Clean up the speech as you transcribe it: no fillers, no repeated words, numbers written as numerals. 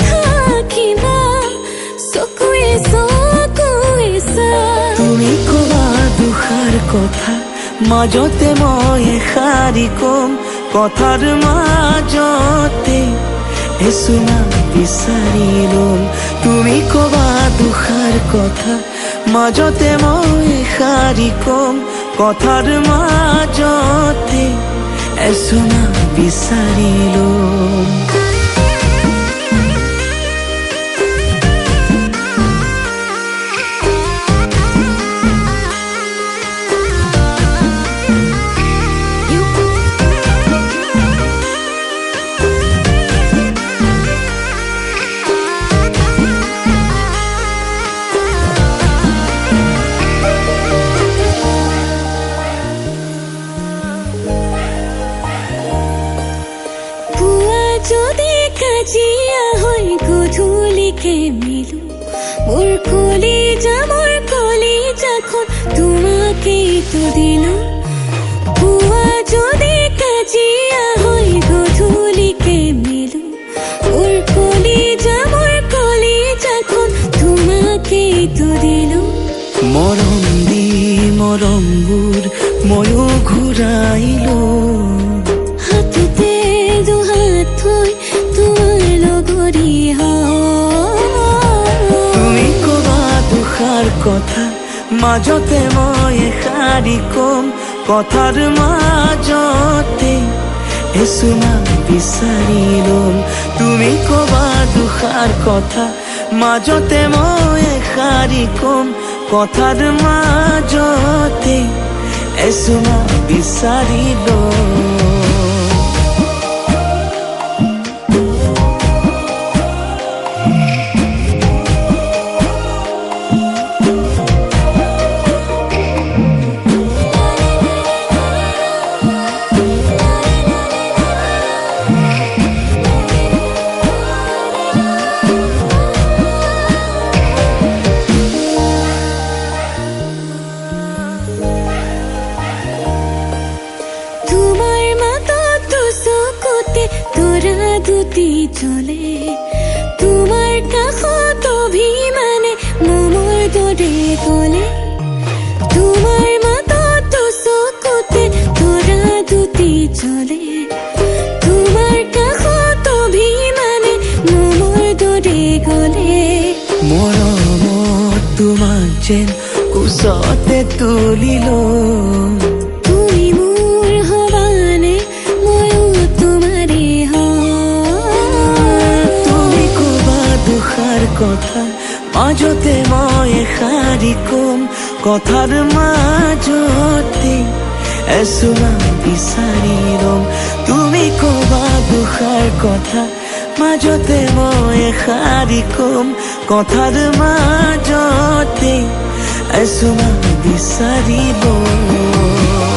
থাকিবা চকুৱে চা তুমি কবা দুষাৰ কথা মাজতে মই এষাৰি কম কথাৰ মাজতে এচুমা বিচাৰি লম তুমি কবা দুষাৰ কথা মাজতে মই এষাৰি কম কথাৰ মাজতে এচুমা বিচাৰি লম যদি কাজিয়া হয় গধূলিকে মিলো মোৰ কলিজাখন তোমাকেই তো দিলো পুৱা যদি কাজিয়া হয় গধূলিকে মিলো মোৰ কলিজাখন তোমাকেই তো দিলো মৰমবোৰ ময়ো ঘূৰাইলো হাততে দুহাত থৈ তোমাৰ লগৰী তুমি কবা দুষাৰ কথা মাজতে মই এষাৰি কম কথাৰ মাজতে এচুমা বিচাৰি লম তুমি কবা দুষাৰ কথা মাজতে মই এষাৰি কম কথাৰ মাজতে এচুমা বিচাৰি লম দুটি চলে তোমাৰ কাষত অভিমানে মমৰ দৰে গলে তোমাৰ মাতত চকুতে তৰা দুটি চলে তোমাৰ কাষত অভিমানে মমৰ দৰে গলে মৰমত তোমাক যেন কোচতে তুলিলো তুমি মোৰ হবানে ময়ো তোমাৰে কথা মাজতে মই এষাৰি কম কথাৰ মাজতে এচুমা বিচাৰি লম তুমি কবা দুষাৰ কথা মাজতে মই এষাৰি কম কথাৰ মাজতে এচুমা বিচাৰি লম